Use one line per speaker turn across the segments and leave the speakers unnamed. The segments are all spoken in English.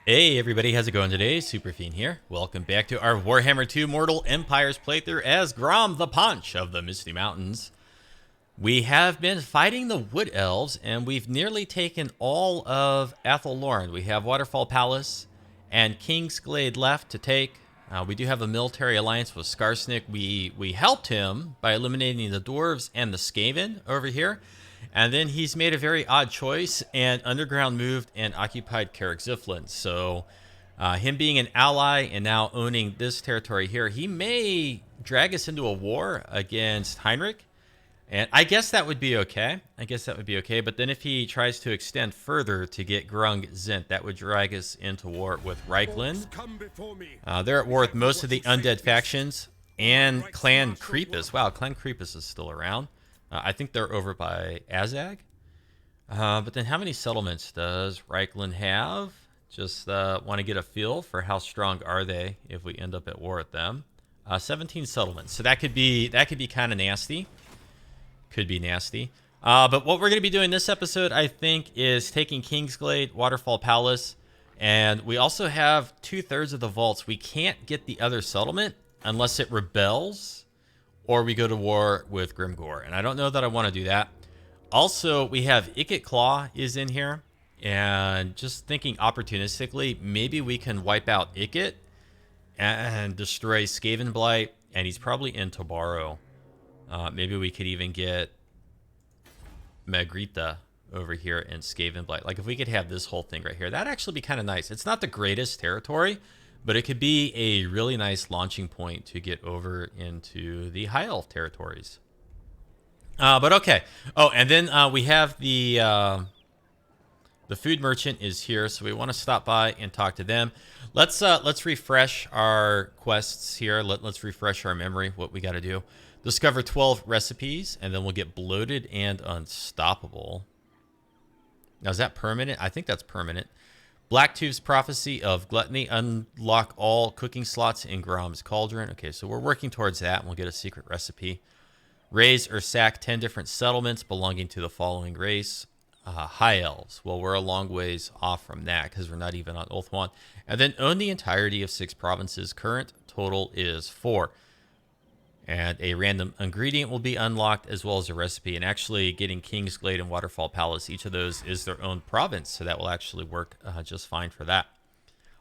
Hey everybody, how's it going today? Superfiend here. Welcome back to our Warhammer II Mortal Empires playthrough as Grom the Paunch of the Misty Mountains. We have been fighting the Wood Elves and we've nearly taken all of Athel Loren. We have Waterfall Palace and Kingsglade left to take. We do have a military alliance with Skarsnik. We helped him by eliminating the Dwarves and the Skaven over here. And then he's made a very odd choice and underground moved and occupied Carrick-Ziflin. So him being an ally and now owning this territory here, he may drag us into a war against Heinrich. And I guess that would be okay. But then if he tries to extend further to get Grung Zint, that would drag us into war with Reikland. They're at war with most of the undead factions and Clan Creepus. Wow, Clan Creepus is still around. I think they're over by Azag. But then how many settlements does Reikland have? Just want to get a feel for how strong are they if we end up at war with them. 17 settlements. So that could be kind of nasty. Could be nasty. But what we're going to be doing this episode, I think, is taking Kingsglade, Waterfall Palace, and we also have 2/3 of the vaults. We can't get the other settlement unless it rebels or we go to war with Grimgor. And I don't know that I want to do that. Also, we have Ikit Claw is in here. And just thinking opportunistically, maybe we can wipe out Ikit and destroy Skavenblight. And he's probably in Tobaro. Maybe we could even get Magrita over here in Skavenblight. Like if we could have this whole thing right here, that'd actually be kind of nice. It's not the greatest territory, but it could be a really nice launching point to get over into the High Elf territories. But okay. Oh, and then we have the food merchant is here, so we want to stop by and talk to them. Let's refresh our quests here. Let's refresh our memory. What we got to do: discover 12 recipes, and then we'll get bloated and unstoppable. Now, is that permanent? I think that's permanent. Blacktooth's Prophecy of Gluttony. Unlock all cooking slots in Grom's Cauldron. Okay, so we're working towards that, and we'll get a secret recipe. Raise or sack 10 different settlements belonging to the following race. High Elves. Well, we're a long ways off from that because we're not even on Ulthuan. And then own the entirety of 6 provinces. Current total is 4. And a random ingredient will be unlocked as well as a recipe. And actually getting Kingsglade and Waterfall Palace, each of those is their own province. So that will actually work just fine for that.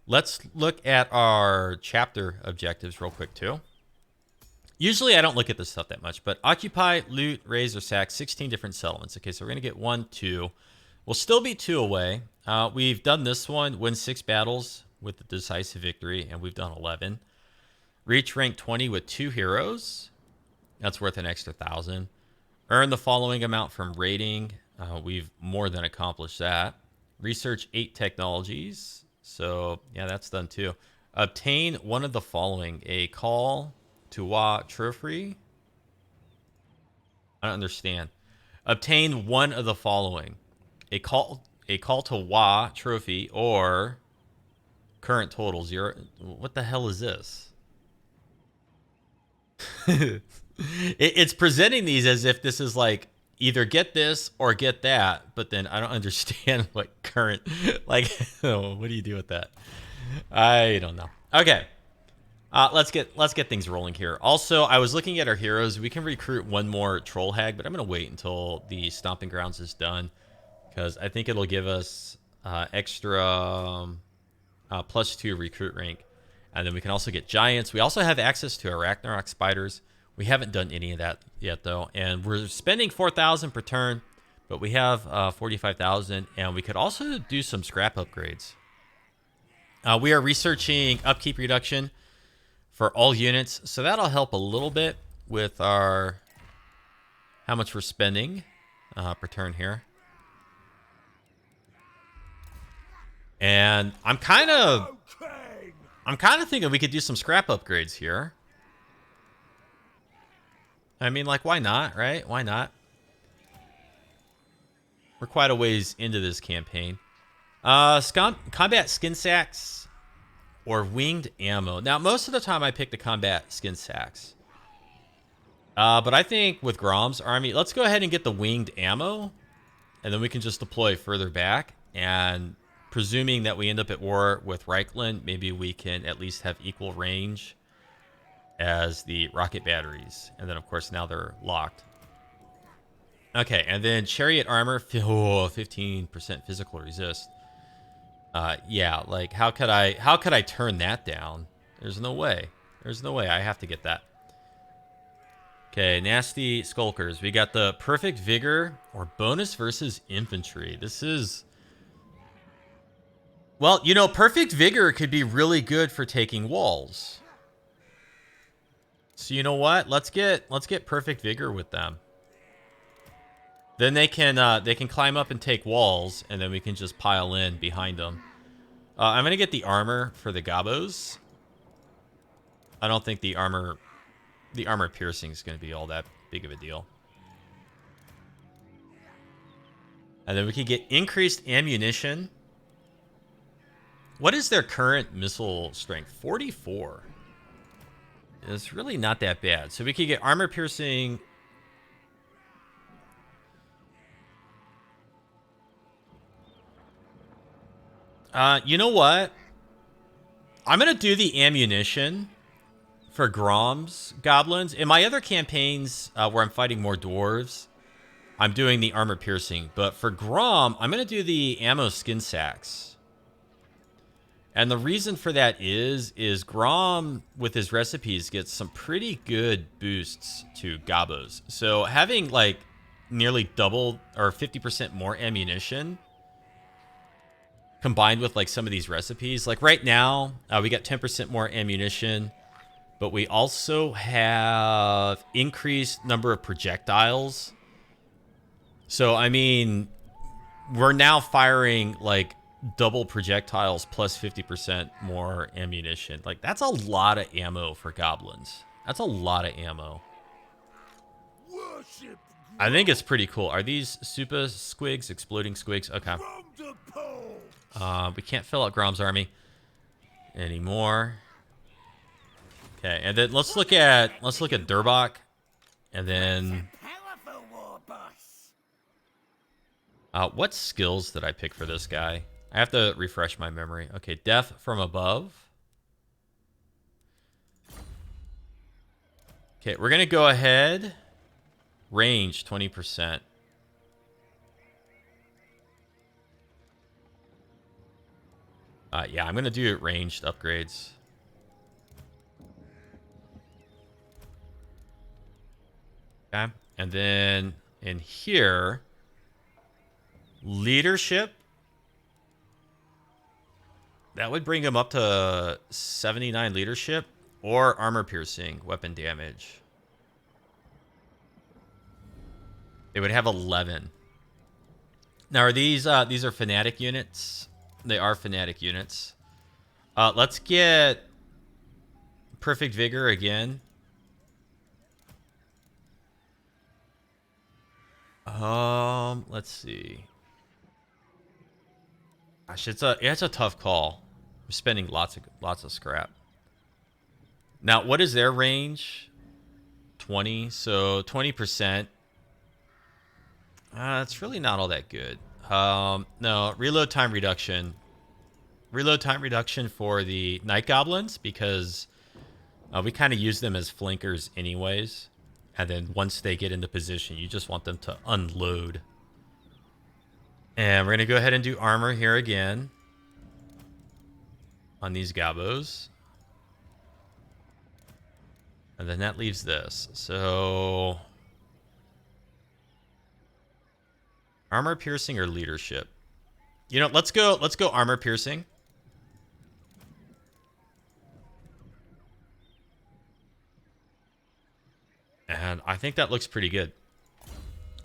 Let's look at our chapter objectives real quick too. Usually I don't look at this stuff that much, but occupy, loot, raise, or sack 16 different settlements. Okay, so we're going to get 1, 2. We'll still be 2 away. We've done this one, win 6 battles with the decisive victory, and we've done 11. Reach rank 20 with 2 heroes. That's worth an extra 1,000. Earn the following amount from raiding. We've more than accomplished that. Research 8 technologies. So, yeah, that's done too. Obtain one of the following. A call to Wa trophy. I don't understand. Obtain one of the following. A call to Wa trophy or current total 0. What the hell is this? It's presenting these as if this is like either get this or get that, but then I don't understand what current, like, what do you do with that? I don't know. Okay, let's get things rolling here. Also, I was looking at our heroes. We can recruit 1 more Troll Hag, but I'm gonna wait until the Stomping Grounds is done because I think it'll give us extra +2 recruit rank. And then we can also get giants. We also have access to Arachnarok spiders. We haven't done any of that yet, though. And we're spending 4,000 per turn, but we have 45,000. And we could also do some scrap upgrades. We are researching upkeep reduction for all units. So that'll help a little bit with our how much we're spending per turn here. And I'm kind of thinking we could do some scrap upgrades here. I mean, like, why not, right? Why not? We're quite a ways into this campaign. Combat skin sacks or winged ammo. Now, most of the time I pick the combat skin sacks. But I think with Grom's army, let's go ahead and get the winged ammo. And then we can just deploy further back and presuming that we end up at war with Reichland, maybe we can at least have equal range as the rocket batteries. And then, of course, now they're locked. Okay, and then chariot armor, 15% physical resist. Yeah, like how could I turn that down? There's no way. There's no way. I have to get that. Okay, nasty skulkers. We got the perfect vigor or bonus versus infantry. This is, well, you know, perfect vigor could be really good for taking walls. So you know what? Let's get perfect vigor with them. Then they can climb up and take walls, and then we can just pile in behind them. I'm gonna get the armor for the gobos. I don't think the armor piercing is gonna be all that big of a deal. And then we can get increased ammunition. What is their current missile strength? 44. It's really not that bad. So we could get armor piercing. You know what? I'm going to do the ammunition for Grom's goblins. In my other campaigns where I'm fighting more dwarves, I'm doing the armor piercing. But for Grom, I'm going to do the ammo skin sacks. And the reason for that is Grom, with his recipes, gets some pretty good boosts to gobos. So having like nearly double or 50% more ammunition combined with like some of these recipes, like right now we got 10% more ammunition, but we also have increased number of projectiles. So I mean, we're now firing like double projectiles plus 50% more ammunition. Like that's a lot of ammo for goblins. That's a lot of ammo. I think it's pretty cool. Are these super squigs, exploding squigs? Okay. We can't fill out Grom's army anymore. Okay, and then let's look at Durbach, and then what skills did I pick for this guy? I have to refresh my memory. Okay, death from above. Okay, we're gonna go ahead. Range 20%. Yeah, I'm going to do ranged upgrades. Okay. And then in here, leadership. That would bring him up to 79 leadership or armor piercing, weapon damage. They would have 11. Now, are these are fanatic units? They are fanatic units. Let's get perfect vigor again. Let's see. Gosh, it's a tough call. I'm spending lots of scrap. Now, what is their range? 20. So 20%. It's really not all that good. No, reload time reduction. Reload time reduction for the Night Goblins, because we kind of use them as flankers anyways. And then once they get into position, you just want them to unload. And we're going to go ahead and do armor here again on these gobos. And then that leaves this. So armor piercing or leadership? You know, let's go armor piercing. And I think that looks pretty good.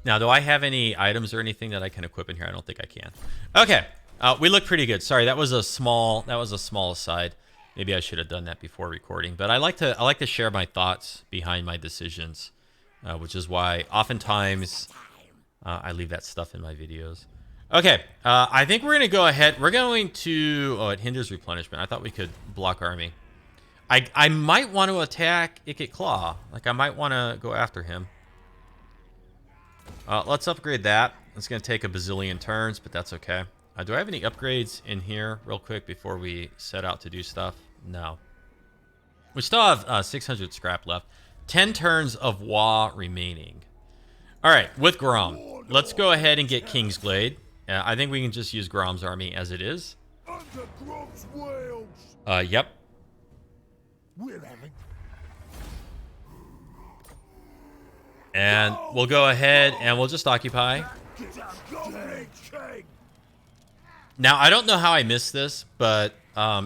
Now, do I have any items or anything that I can equip in here? I don't think I can. Okay, we look pretty good. Sorry, that was a small aside. Maybe I should have done that before recording. But I like to share my thoughts behind my decisions, which is why oftentimes I leave that stuff in my videos. Okay, I think we're gonna go ahead. We're going to. Oh, it hinders replenishment. I thought we could block army. I might want to attack Ikit Claw. Like, I might want to go after him. Let's upgrade that. It's going to take a bazillion turns, but that's okay. Do I have any upgrades in here real quick before we set out to do stuff? No. We still have 600 scrap left. 10 turns of Wa remaining. All right, with Grom, let's go ahead and get Kingsglaive. I think we can just use Grom's army as it is. Yep. And we'll go ahead and we'll just occupy. Now, I don't know how I missed this, but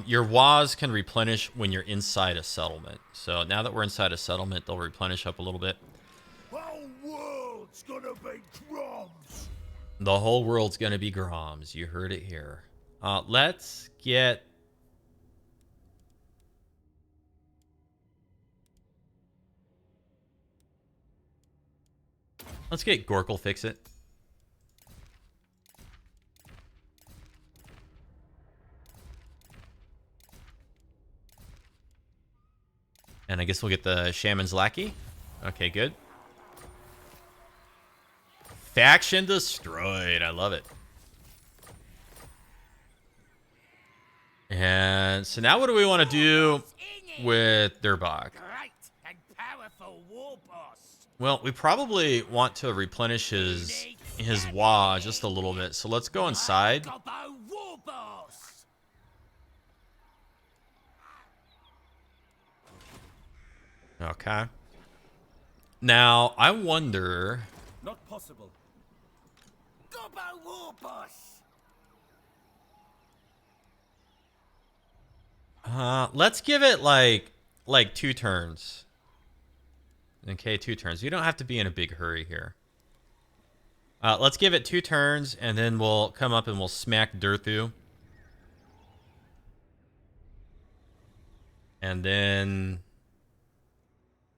your WAs can replenish when you're inside a settlement. So now that we're inside a settlement, they'll replenish up a little bit.
Whole world's gonna be Groms.
The whole world's gonna be Groms. You heard it here. Let's get... Let's get Gorkle fix it. And I guess we'll get the Shaman's Lackey. Okay, good. Faction destroyed. I love it. And so now what do we want to do with Durbach? Well, we probably want to replenish his Wa just a little bit. So let's go inside. Okay. Now, I wonder...
Not possible.
Let's give it like 2 turns. Okay, 2 turns. We don't have to be in a big hurry here. Let's give it 2 turns, and then we'll come up and we'll smack Durthu. And then...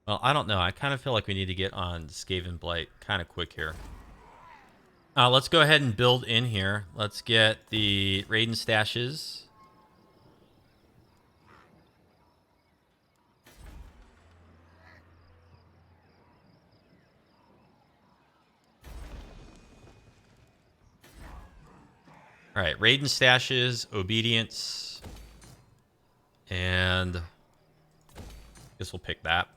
Well, I don't know. I kind of feel like we need to get on Skavenblight kind of quick here. Let's go ahead and build in here. Let's get the Raiden stashes. All right, Raiden stashes, obedience, and I guess we'll pick that.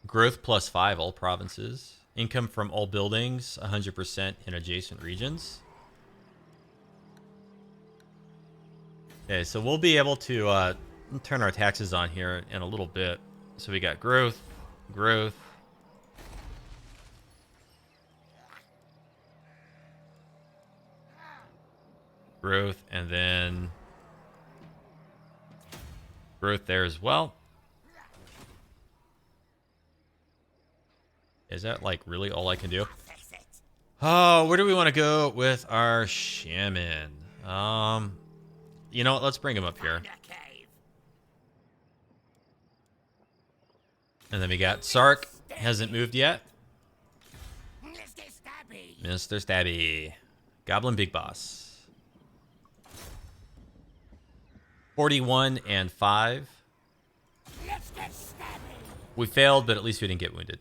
Growth +5, all provinces. Income from all buildings, 100% in adjacent regions. Okay, so we'll be able to turn our taxes on here in a little bit. So we got growth, growth. Growth, and then growth there as well. Is that like really all I can do? Oh, where do we want to go with our shaman? You know what? Let's bring him up here. And then we got Sark. Hasn't moved yet. Mr. Stabby. Goblin Big Boss. 41 and 5. We failed, but at least we didn't get wounded.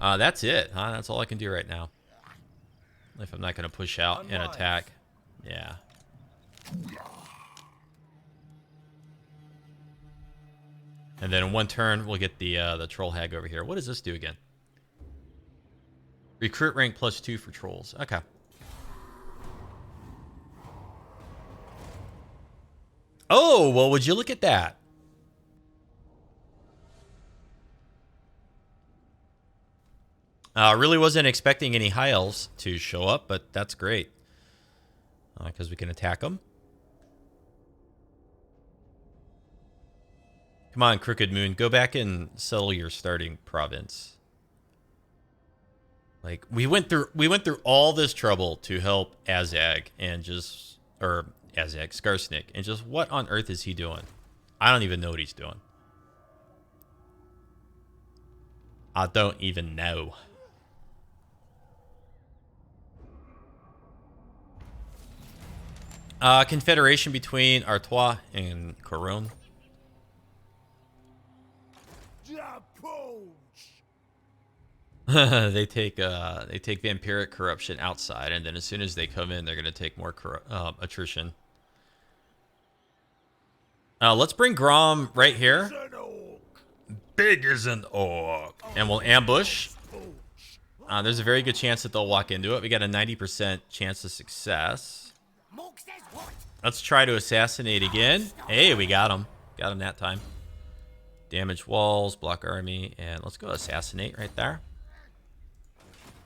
That's it, huh? That's all I can do right now. If I'm not going to push out and attack. Yeah. And then in 1 turn, we'll get the Troll Hag over here. What does this do again? Recruit rank +2 for trolls. Okay. Oh, well, would you look at that? Really wasn't expecting any high elves to show up, but that's great. Because we can attack them. Come on, Crooked Moon. Go back and settle your starting province. Like, we went through all this trouble to help Azag and just... Or, Azag, Skarsnik. And just what on earth is he doing? I don't even know what he's doing. I don't even know. Confederation between Artois and Couronne.
The Paunch.
They take vampiric corruption outside, and then as soon as they come in, they're gonna take more attrition. Let's bring Grom right here. Big as an orc. And we'll ambush. There's a very good chance that they'll walk into it. We got a 90% chance of success. Let's try to assassinate again. Hey, we got him. Got him that time. Damage walls, block army, and let's go assassinate right there.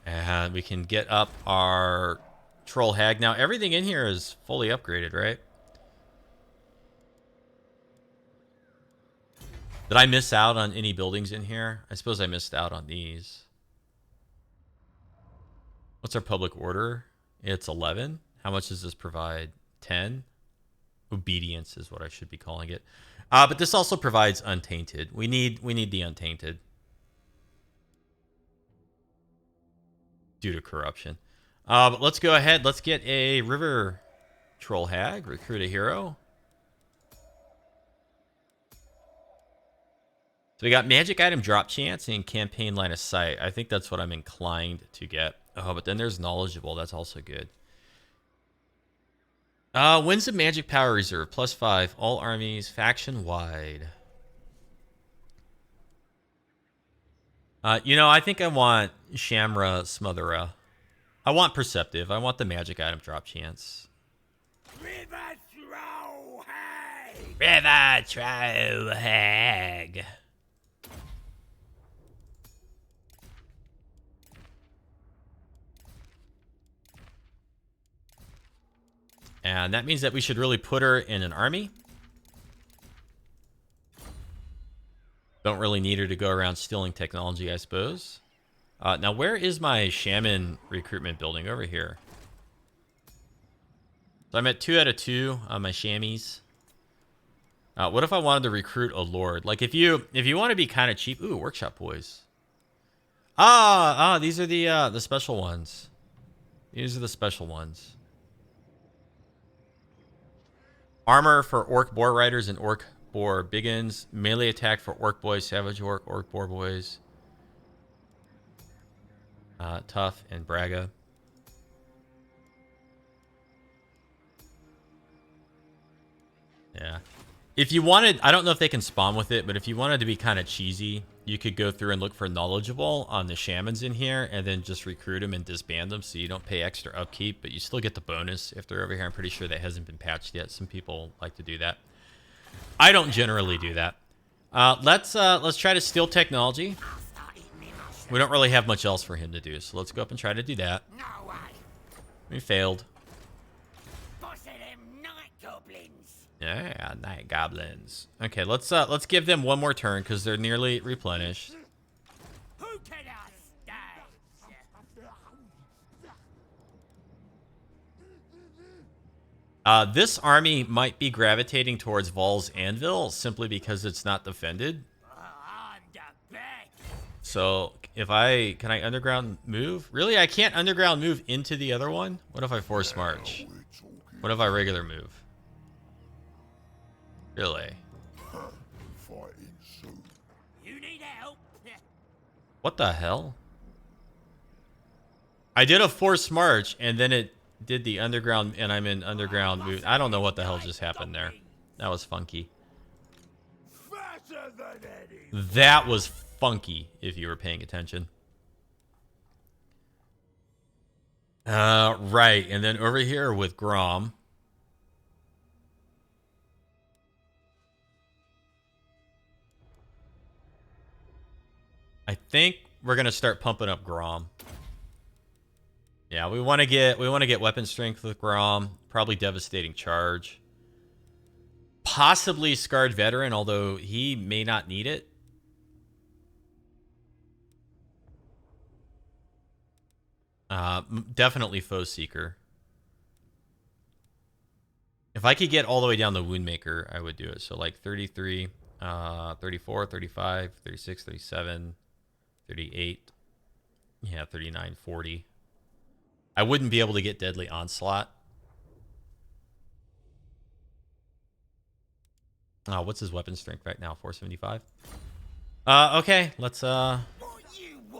And we can get up our Troll Hag. Now, everything in here is fully upgraded, right? Did I miss out on any buildings in here? I suppose I missed out on these. What's our public order? It's 11. How much does this provide? 10. Obedience is what I should be calling it. But this also provides untainted. We need the untainted due to corruption. But let's go ahead. Let's get a river Troll Hag. Recruit a hero. So we got magic item drop chance and campaign line of sight. I think that's what I'm inclined to get. Oh, but then there's knowledgeable. That's also good. Wins of magic power reserve. +5. All armies. Faction wide. I think I want Shamra Smothera. I want perceptive. I want the magic item drop chance.
River Troll Hag!
River Troll Hag. And that means that we should really put her in an army. Don't really need her to go around stealing technology, I suppose. Now, where is my shaman recruitment building? Over here. So I'm at 2 out of 2 on my chamois. What if I wanted to recruit a lord? Like, if you want to be kind of cheap... Ooh, workshop boys. These are the special ones. These are the special ones. Armor for orc boar riders and orc boar biggins. Melee attack for orc boys, savage orc boar boys. Tough and Braga. Yeah. If you wanted, I don't know if they can spawn with it, but if you wanted to be kind of cheesy, you could go through and look for knowledgeable on the shamans in here and then just recruit them and disband them so you don't pay extra upkeep, but you still get the bonus if they're over here. I'm pretty sure that hasn't been patched yet. Some people like to do that. I don't generally do that. Let's try to steal technology. We don't really have much else for him to do, so let's go up and try to do that. We failed. Yeah, night goblins. Okay, let's give them one more turn because they're nearly replenished.
Who can I stand?
This army might be gravitating towards Val's Anvil simply because it's not defended. So if can I underground move? Really, I can't underground move into the other one. What if I force march? What if I regular move? Really?
You need help?
What the hell? I did a forced march and then it did the underground and I'm in underground move. I don't know what the hell just happened there. That was funky. That was funky if you were paying attention. Right. And then over here with Grom. I think we're gonna start pumping up Grom. Yeah, we want to get weapon strength with Grom, probably devastating charge, possibly scarred veteran, although he may not need it. Definitely foe seeker. If I could get all the way down the Woundmaker, I would do it. So like 33, 34, 35, 36, 37. 38, yeah, 39, 40. I wouldn't be able to get Deadly Onslaught. What's his weapon strength right now? 475. Okay, let's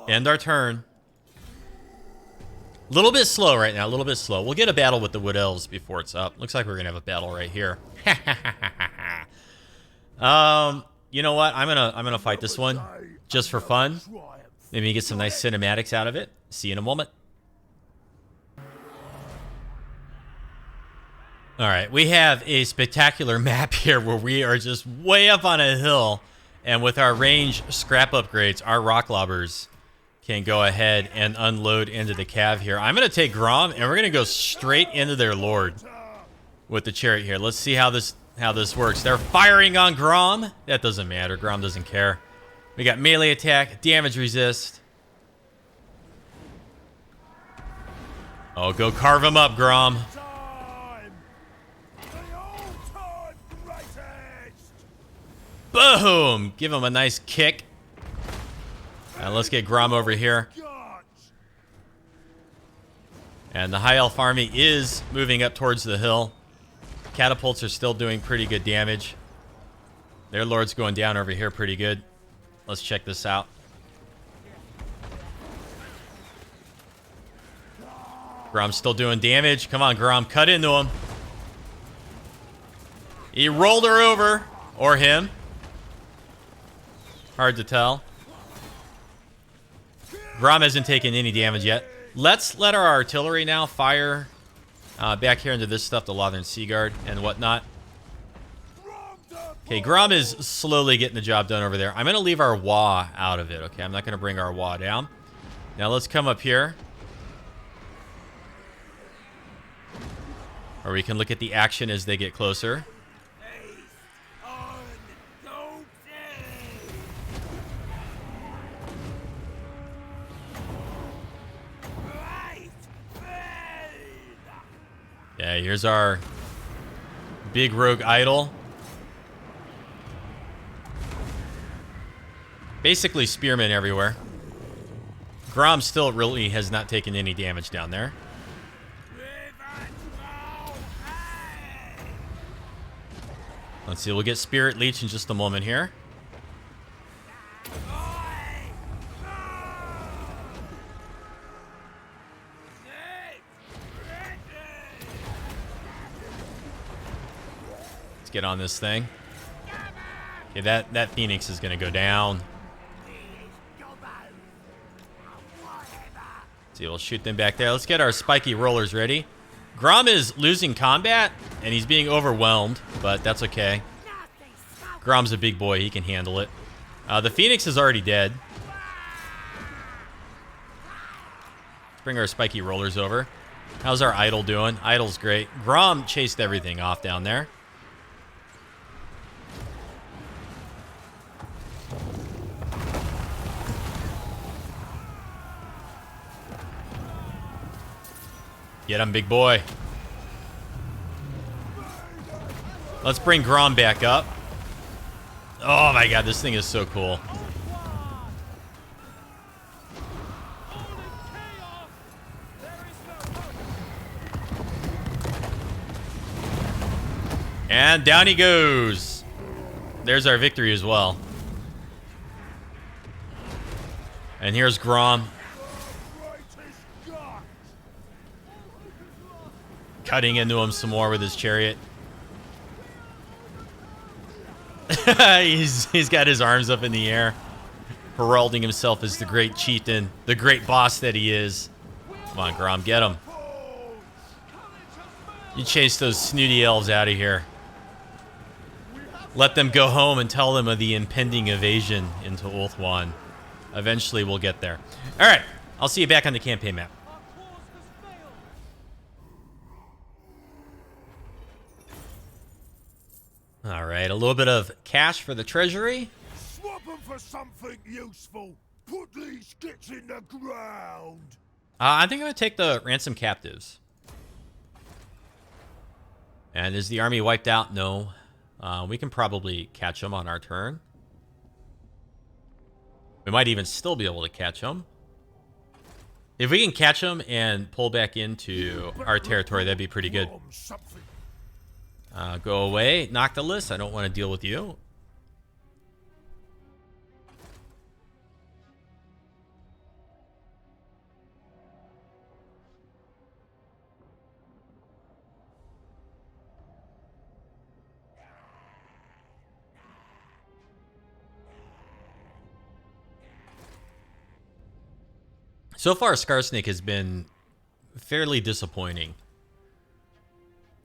End our turn. A little bit slow right now, a little bit slow. We'll get a battle with the Wood Elves before it's up. Looks like we're gonna have a battle right here. You know what? I'm gonna fight this one just for fun. Maybe get some nice cinematics out of it. See you in a moment. All right, we have a spectacular map here where we are just way up on a hill, and with our range scrap upgrades, our rock lobbers can go ahead and unload into the cav here. I'm going to take Grom, and we're going to go straight into their lord with the chariot here. Let's see how this works. They're firing on Grom. That doesn't matter. Grom doesn't care. We got melee attack, damage resist. Oh, go carve him up, Grom. Boom! Give him a nice kick. Let's get Grom over here. And the High Elf army is moving up towards the hill. Catapults are still doing pretty good damage. Their lord's going down over here pretty good. Let's check this out. Grom's still doing damage. Come on, Grom. Cut into him. He rolled her over. Or him. Hard to tell. Grom hasn't taken any damage yet. Let's let our artillery now fire back here into this stuff, the Lothern Sea Guard and whatnot. Okay, Grom is slowly getting the job done over there. I'm going to leave our Wa out of it, okay? I'm not going to bring our Wa down. Now let's come up here. Or we can look at the action as they get closer. Yeah, here's our big rogue idol. Basically spearmen everywhere. Grom still really has not taken any damage down there. Let's see, we'll get Spirit Leech in just a moment here. Get on this thing. Okay, that Phoenix is gonna go down. See, we'll shoot them back there. Let's get our spiky rollers ready. Grom is losing combat and he's being overwhelmed, but that's okay. Grom's a big boy, he can handle it. The Phoenix is already dead. Let's bring our spiky rollers over. How's our idol doing? Idol's great. Grom chased everything off down there. Get him, big boy. Let's bring Grom back up. Oh my god, this thing is so cool. And down he goes. There's our victory as well. And here's Grom. Cutting into him some more with his chariot. he's got his arms up in the air, heralding himself as the great chieftain, the great boss that he is. Come on, Grom, get him. You chase those snooty elves out of here. Let them go home and tell them of the impending invasion into Ulthuan. Eventually, we'll get there. All right, I'll see you back on the campaign map. All right, a little bit of cash for the treasury.
Swap them for something useful. Put these skits in the ground.
I think I'm going to take the ransom captives. And is the army wiped out? No. We can probably catch them on our turn. We might even still be able to catch them. If we can catch them and pull back into our territory, that'd be pretty good. Go away, Noctilus. I don't want to deal with you. So far, Skarsnik has been fairly disappointing.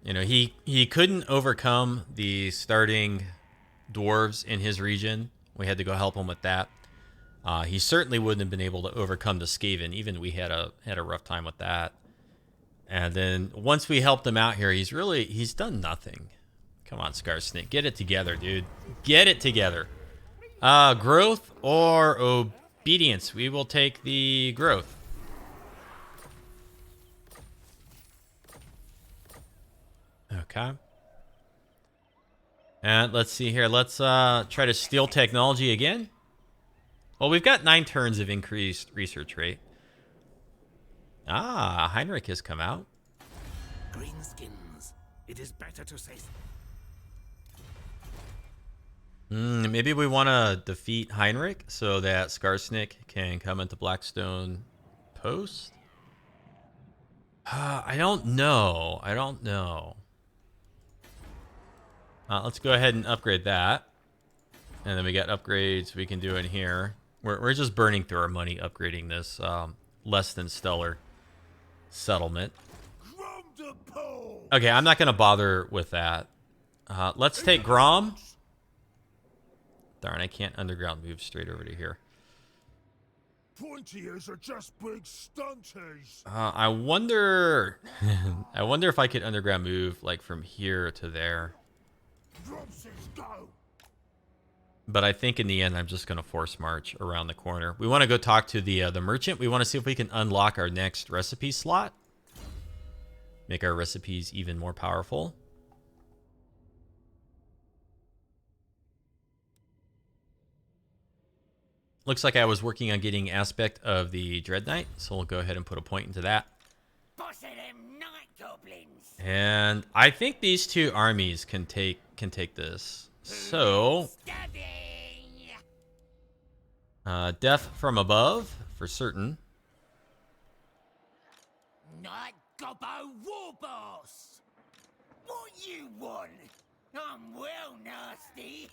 You know, he couldn't overcome the starting dwarves in his region. We had to go help him with that. He certainly wouldn't have been able to overcome the Skaven. Even we had a rough time with that. And then once we helped him out here, he's done nothing. Come on, Skarsnik, get it together, dude. Get it together. Growth or obedience? We will take the growth. Okay. And let's see here. Let's try to steal technology again. Well, we've got 9 turns of increased research rate. Heinrich has come out.
Greenskins. It is better to say.
Maybe we want to defeat Heinrich so that Skarsnik can come into Blackstone Post. I don't know. Let's go ahead and upgrade that. And then we got upgrades we can do in here. We're just burning through our money upgrading this less than stellar settlement.
Grom the Paunch.
Okay, I'm not going to bother with that. Let's take Grom. Darn, I can't underground move straight over to here.
Pointiers are just big stunties.
I wonder... I wonder if I could underground move, like, from here to there.
Grom says go.
But I think in the end, I'm just going to force march around the corner. We want to go talk to the merchant. We want to see if we can unlock our next recipe slot. Make our recipes even more powerful. Looks like I was working on getting aspect of the Dread Knight, so we'll go ahead and put a point into that.
Boss of them night goblins.
And I think these 2 armies can take this. So, death from above for certain.
Night gobbo war boss. What you want? I'm well nasty.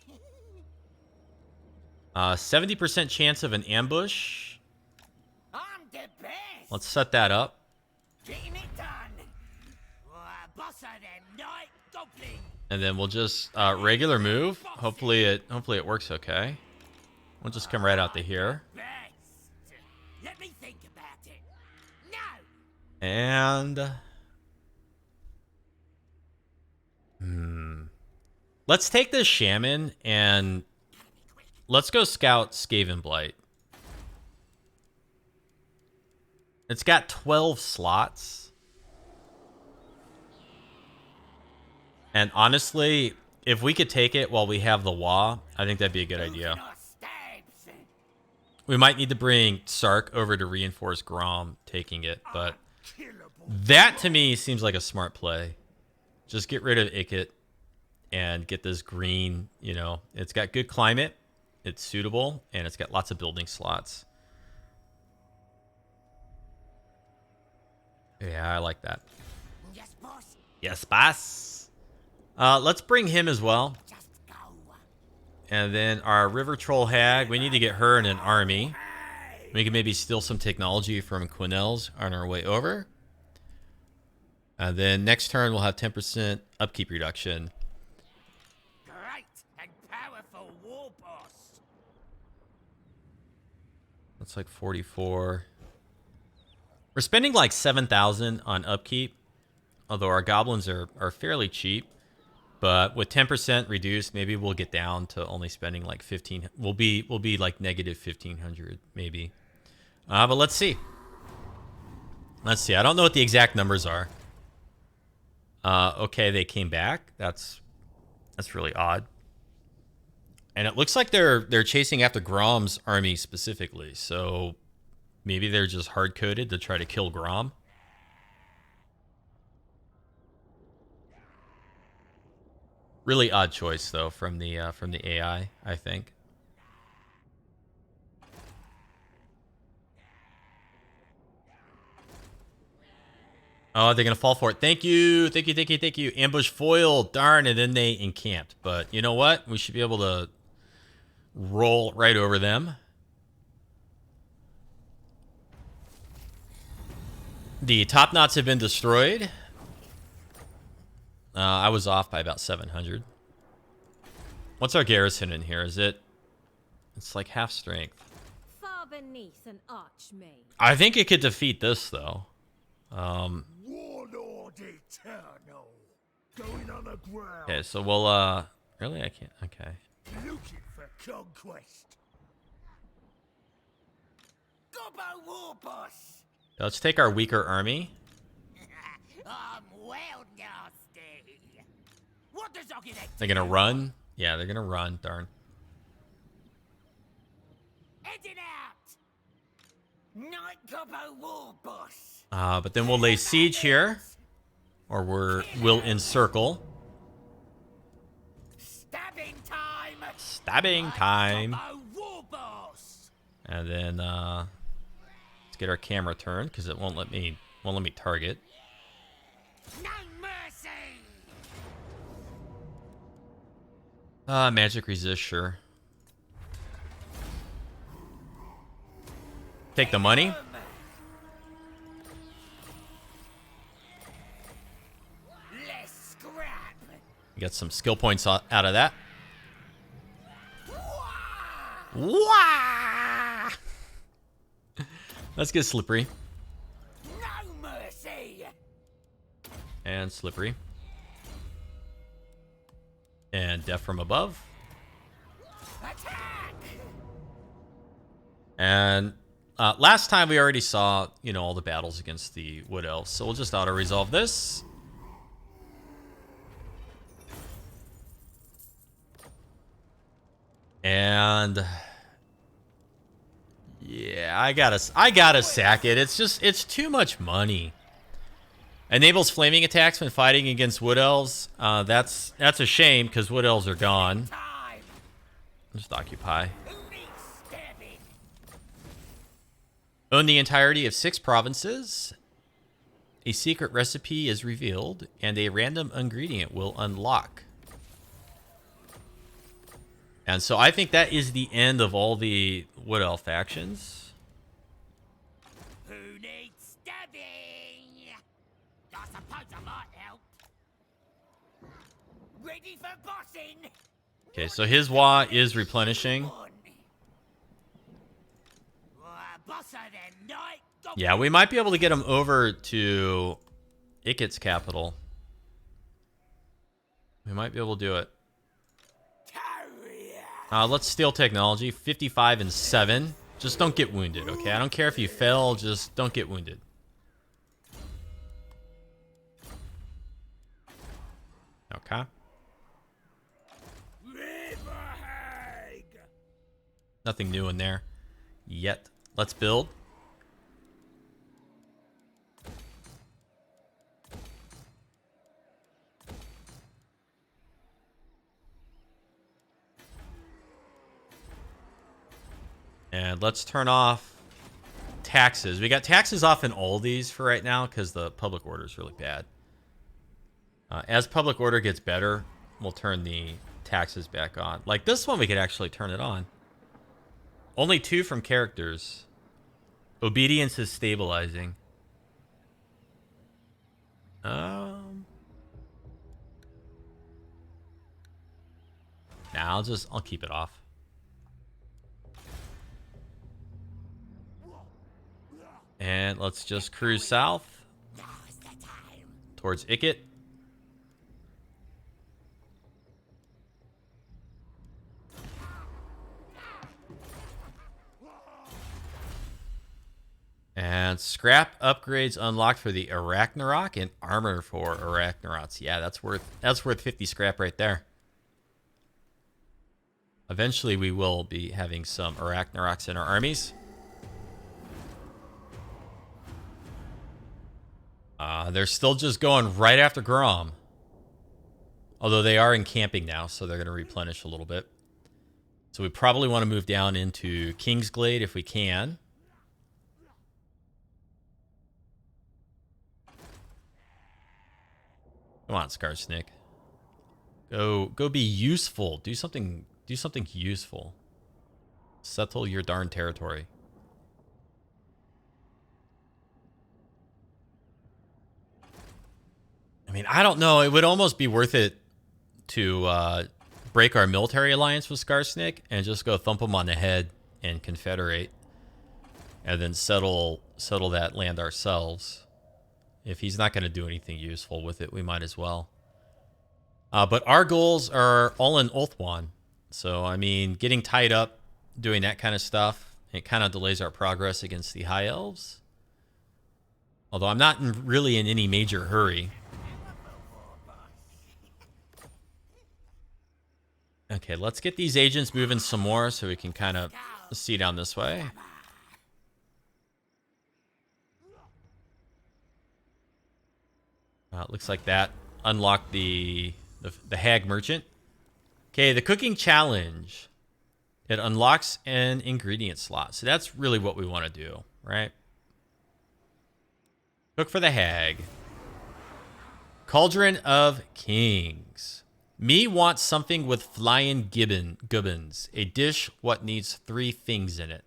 70% chance of an ambush.
I'm the best.
Let's set that up.
Getting it done. Boss of them night goblins.
And then we'll just regular move. Hopefully it works okay. We'll just come right out to here.
Best. Let me think about it. No.
And let's take this shaman and let's go scout Skavenblight. It's got 12 slots. And honestly, if we could take it while we have the Wa, I think that'd be a good idea. We might need to bring Sark over to reinforce Grom taking it, but that to me seems like a smart play. Just get rid of Ikit and get this green, you know, it's got good climate, it's suitable, and it's got lots of building slots. Yeah, I like that.
Yes, boss.
Yes, boss. Let's bring him as well.
Just go.
And then our River Troll Hag, we need to get her in an army. We can maybe steal some technology from Quinnell's on our way over. And then next turn, we'll have 10% upkeep reduction.
Great and powerful war boss.
That's like 44. We're spending like 7,000 on upkeep, although our goblins are fairly cheap. But with 10% reduced, maybe we'll get down to only spending like 15. We'll be like negative 1,500 maybe. But let's see. Let's see. I don't know what the exact numbers are. Okay, they came back. That's really odd. And it looks like they're chasing after Grom's army specifically. So maybe they're just hard coded to try to kill Grom. Really odd choice though from the AI, I think. Oh, they're gonna fall for it. Thank you. Ambush foiled. Darn, and then they encamped. But you know what? We should be able to roll right over them. The top knots have been destroyed. I was off by about 700. What's our garrison in here? Is it? It's like half strength.
Far beneath an archmage.
I think it could defeat this though.
Warlord Eternal. Going on the ground.
Okay, so we'll really I can't. Okay.
Looking for conquest.
Gobbo war boss.
Let's take our weaker army.
I'm well nasty. What does I get?
They're gonna run. Yeah, they're gonna run. Darn.
Heading out. Night Gobbo war boss.
But then we'll lay siege here, or we'll encircle.
Stabbing time.
Stabbing time.
Gobbo war boss.
And then let's get our camera turned because it won't let me target.
No mercy.
Magic resist, sure. Take the money.
Less scrap.
Get some skill points out of that. Wah! Let's get slippery.
No mercy.
And slippery. And death from above.
Attack.
And last time we already saw, all the battles against the Wood Elves. So we'll just auto-resolve this. And yeah, I gotta sack it. It's too much money. Enables flaming attacks when fighting against Wood Elves. That's a shame because Wood Elves are gone.
Time.
Just occupy.
Who needs stabbing?
Own the entirety of 6 provinces. A secret recipe is revealed, and a random ingredient will unlock. And so I think that is the end of all the Wood Elf factions.
Who needs stabbing? I suppose I might help. Ready for bossing?
Okay, so his Wa is replenishing.
Boss of them night.
Yeah, we might be able to get him over to Ikit's capital. We might be able to do it. Let's steal technology. 55 and 7. Just don't get wounded, okay? I don't care if you fail, just don't get wounded. Okay. Nothing new in there yet. Let's build. And let's turn off taxes. We got taxes off in all these for right now because the public order is really bad. As public order gets better, we'll turn the taxes back on. Like this one, we could actually turn it on. Only 2 from characters. Obedience is stabilizing. Nah, I'll keep it off. And let's just cruise south towards Ikit. And scrap upgrades unlocked for the Arachnarok and armor for Arachnarocks. Yeah, that's worth 50 scrap right there. Eventually we will be having some Arachnarocks in our armies. They're still just going right after Grom. Although they are encamping now, so they're going to replenish a little bit. So we probably want to move down into Kingsglade if we can. Come on, Skarsnik. Go be useful. Do something useful. Settle your darn territory. mean, I don't know. It would almost be worth it to break our military alliance with Skarsnik and just go thump him on the head and confederate, and then settle that land ourselves. If he's not going to do anything useful with it, we might as well. But our goals are all in Ulthuan. So, I mean, getting tied up, doing that kind of stuff, it kind of delays our progress against the High Elves. Although I'm not really in any major hurry. Okay, let's get these agents moving some more so we can kind of see down this way. It looks like that unlocked the Hag Merchant. Okay, the cooking challenge. It unlocks an ingredient slot. So that's really what we want to do, right? Cook for the Hag. Cauldron of Kings. Me wants something with flying gubbins. A dish what needs 3 things in it.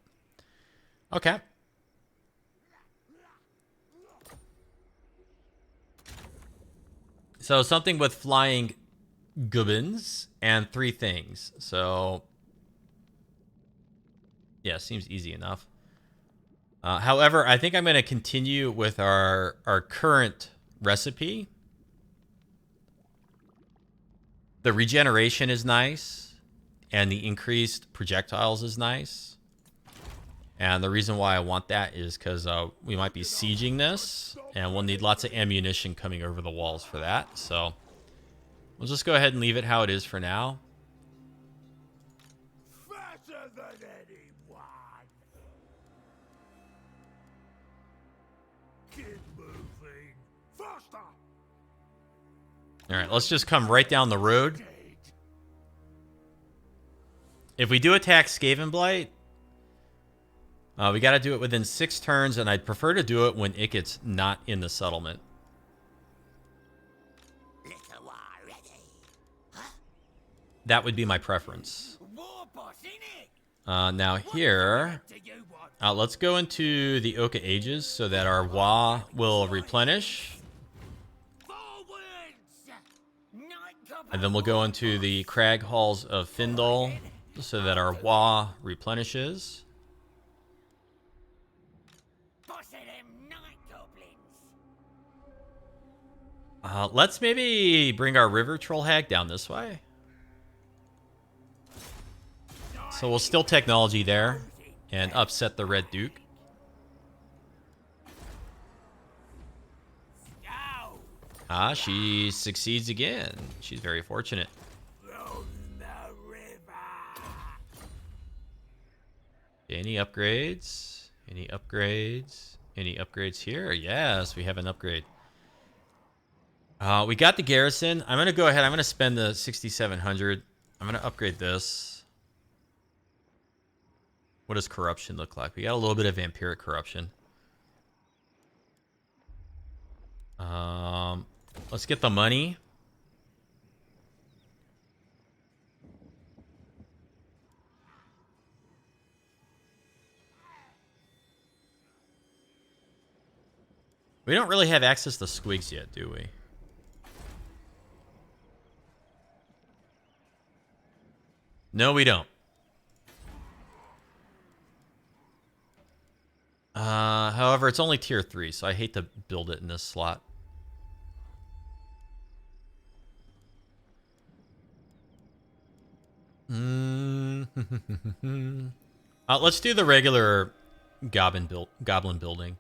Okay. So something with flying gubbins and 3 things. So yeah, seems easy enough. However, I think I'm going to continue with our current recipe. The regeneration is nice, and the increased projectiles is nice. And the reason why I want that is because we might be sieging this, and we'll need lots of ammunition coming over the walls for that. So we'll just go ahead and leave it how it is for now.
Faster than anyone. Keep moving. Faster.
All right, let's just come right down the road. If we do attack Skavenblight, we got to do it within 6 turns, and I'd prefer to do it when Ikit's not in the settlement. That would be my preference. Now here, let's go into the Oak of Ages so that our Wa will replenish. And then we'll go into the Crag Halls of Findle so that our Wa replenishes. Let's maybe bring our River Troll Hag down this way. So we'll steal technology there and upset the Red Duke. She succeeds again. She's very fortunate. Any upgrades? Any upgrades? Any upgrades here? Yes, we have an upgrade. We got the garrison. I'm going to go ahead. I'm going to spend the 6,700. I'm going to upgrade this. What does corruption look like? We got a little bit of vampiric corruption. Let's get the money. We don't really have access to squigs yet, do we? No, we don't. However, it's only tier 3, so I hate to build it in this slot. Let's do the regular goblin building.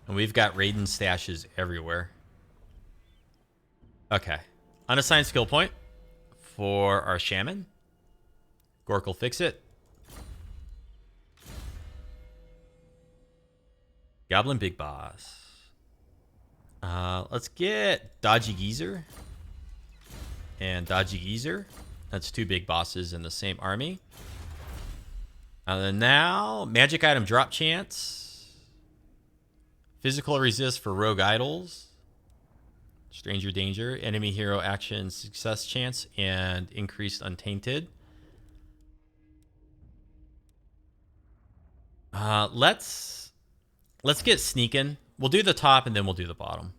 And we've got Raiden stashes everywhere. Okay. Unassigned skill point for our shaman. Gork will fix it. Goblin Big Boss. Let's get Dodgy Geezer and Dodgy Geezer. That's 2 big bosses in the same army. And then now, magic item drop chance. Physical resist for rogue idols. Stranger danger. Enemy hero action success chance and increased untainted. Let's get sneaking. We'll do the top and then we'll do the bottom.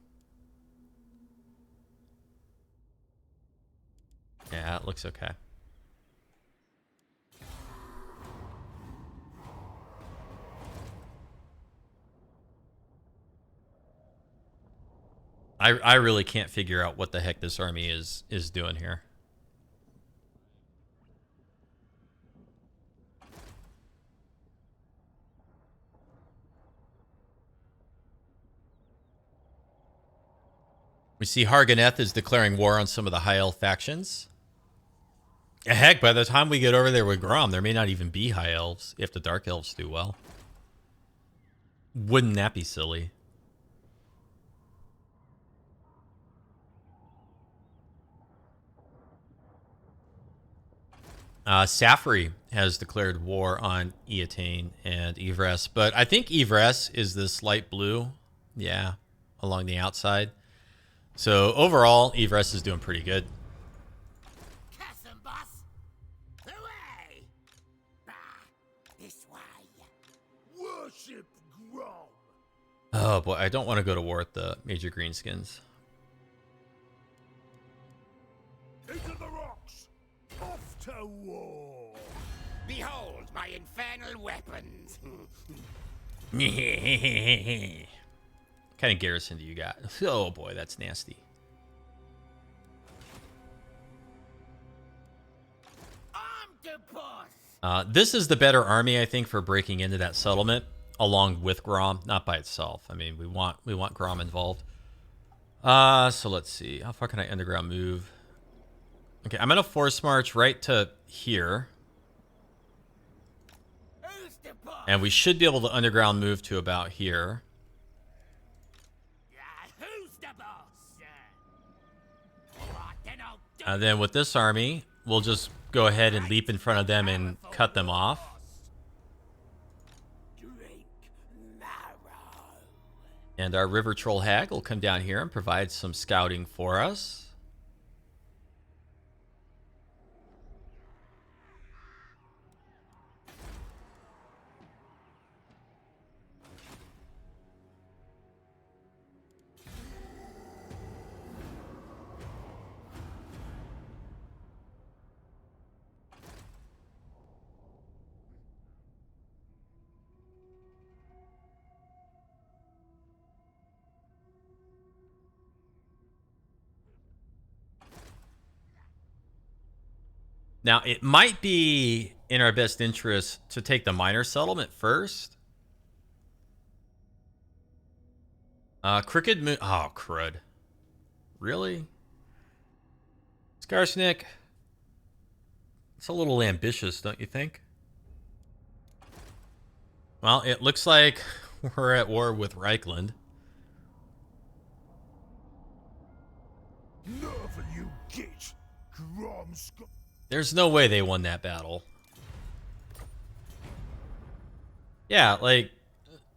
Yeah, it looks okay. I really can't figure out what the heck this army is doing here. We see Harganeth is declaring war on some of the High Elf factions. Heck, by the time we get over there with Grom, there may not even be High Elves if the Dark Elves do well. Wouldn't that be silly? Safri has declared war on Eatane and Ivres, but I think Ivres is this light blue, yeah, along the outside. So overall, Ivres is doing pretty good.
Curse 'em, boss. Away. Bah, this way.
Worship Grom.
Oh boy, I don't want to go to war with the Major Greenskins.
Into the rocks. Off to war.
Behold my infernal weapons.
What kind of garrison do you got? Oh boy, that's nasty.
Armed to boss.
This is the better army, I think, for breaking into that settlement, along with Grom, not by itself. I mean, we want Grom involved. So let's see. How far can I underground move? Okay, I'm gonna force march right to here.
Who's the boss?
And we should be able to underground move to about here.
Who's the boss? Alright, then I'll do
And then with this army, we'll just go ahead and leap in front of them and cut them off.
drink marrow.
And our River Troll Hag will come down here and provide some scouting for us. Now, it might be in our best interest to take the minor settlement first. Crooked Moon. Oh, crud. Really? Skarsnik? It's a little ambitious, don't you think? Well, it looks like we're at war with Reichland.
Never you get. Grom's got...
There's no way they won that battle. Yeah, like,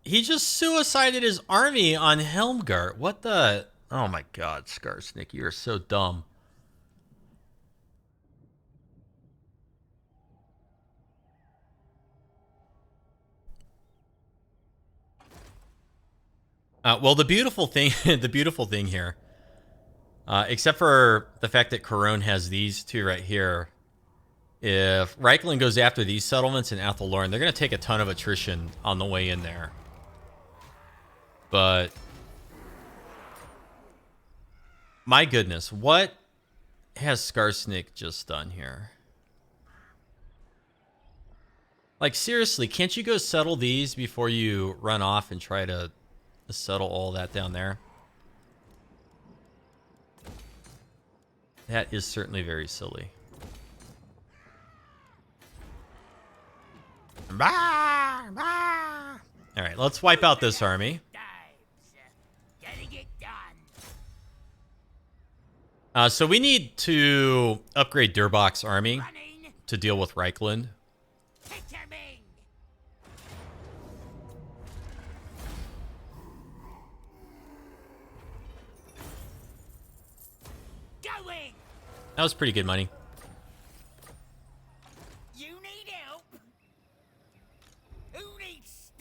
he just suicided his army on Helmgart. What the... Oh my god, Skarsnik, you are so dumb. Well, the beautiful thing, the beautiful thing here, except for the fact that Corone has these two right here, if Reichland goes after these settlements in Athel Loren, they're going to take a ton of attrition on the way in there. But my goodness, what has Skarsnik just done here? Like, seriously, can't you go settle these before you run off and try to settle all that down there? That is certainly very silly. Bah, bah. All right, let's wipe out this army.
Getting it done.
So we need to upgrade Durbach's army
Running.
to deal with Reichland.
Hitterming. Going.
That was pretty good money.
You need help. Who needs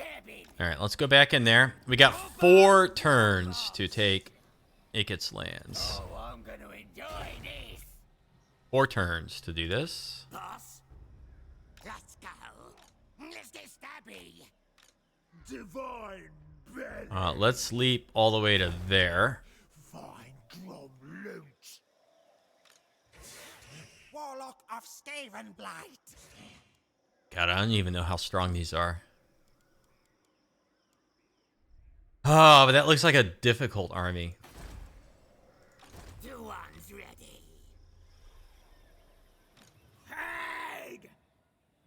All right, let's go back in there. We got 4 turns to take Ikit's lands.
Oh, I'm gonna enjoy this.
4 turns to do this.
Boss, let's go. Let's get stabby.
Divine belly.
Let's leap all the way to there.
Fine Grom loot.
Warlock of Skavenblight.
God, I don't even know how strong these are. Oh, but that looks like a difficult army.
2-1's ready. Hag!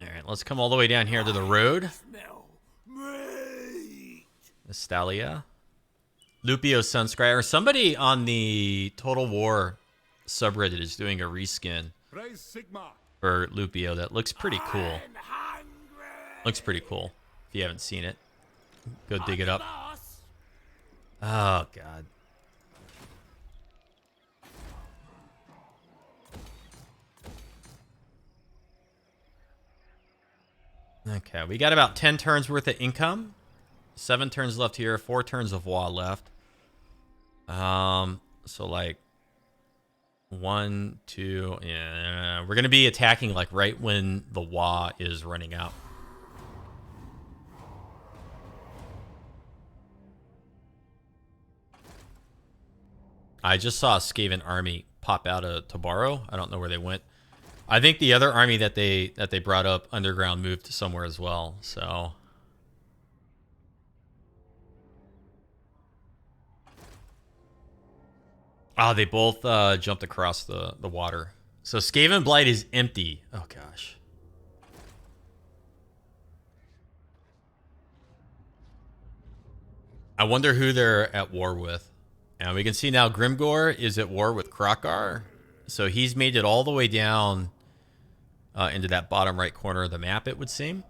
All right, let's come all the way down here to the road.
Smell meat.
Estalia. Lupio Sunscryer. Somebody on the Total War subreddit is doing a reskin
Praise Sigma.
for Lupio that looks pretty cool.
I'm hungry.
Looks pretty cool. If you haven't seen it, go dig it up.
Boss.
Oh, God. Okay, we got about 10 turns worth of income. 7 turns left here, 4 turns of WA left. So like 1, 2, yeah. We're gonna be attacking like right when the WA is running out. I just saw a Skaven army pop out of Tabaro. I don't know where they went. I think the other army that they brought up underground moved somewhere as well. So they both jumped across the water. So Skavenblight is empty. Oh gosh. I wonder who they're at war with. And we can see now Grimgor is at war with Krokar. So he's made it all the way down into that bottom right corner of the map, it would seem.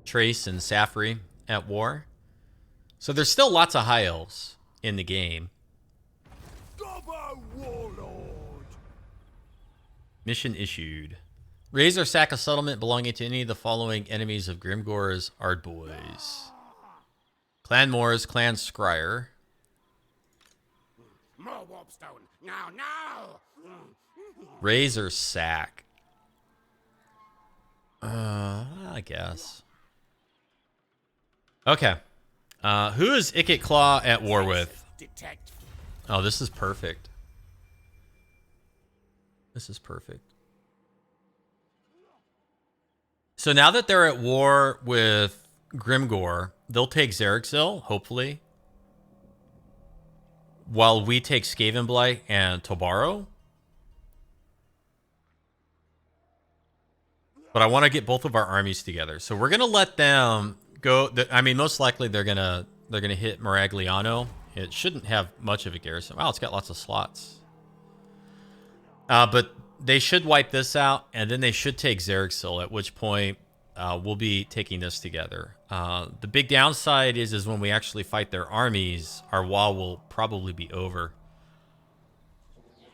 Trace and Safri at war. So there's still lots of high elves in the game.
Gobbo Warlord.
Mission issued. Raise or sack a settlement belonging to any of the following enemies of Grimgor's Ardboys. Clan Moors, Clan Scryer.
More warpstone. No.
Raise or sack. I guess. Okay. Who is Ikit Claw at war with?
Detect.
Oh, this is perfect. This is perfect. So now that they're at war with Grimgor, they'll take Xerxil, hopefully. While we take Skavenblight and Tobaro. But I want to get both of our armies together. So we're going to let them go. I mean, most likely they're going to hit Maragliano. It shouldn't have much of a garrison. Wow, it's got lots of slots. But they should wipe this out, and then they should take Xerxil, at which point we'll be taking this together. The big downside is when we actually fight their armies, our wall will probably be over.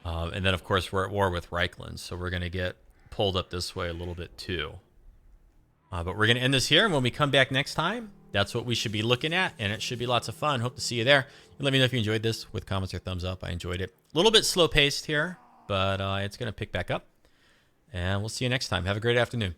And then, of course, we're at war with Reichland, so we're going to get pulled up this way a little bit too. But we're going to end this here, and when we come back next time, that's what we should be looking at, and it should be lots of fun. Hope to see you there. Let me know if you enjoyed this with comments or thumbs up. I enjoyed it. A little bit slow-paced here, but it's going to pick back up. And we'll see you next time. Have a great afternoon.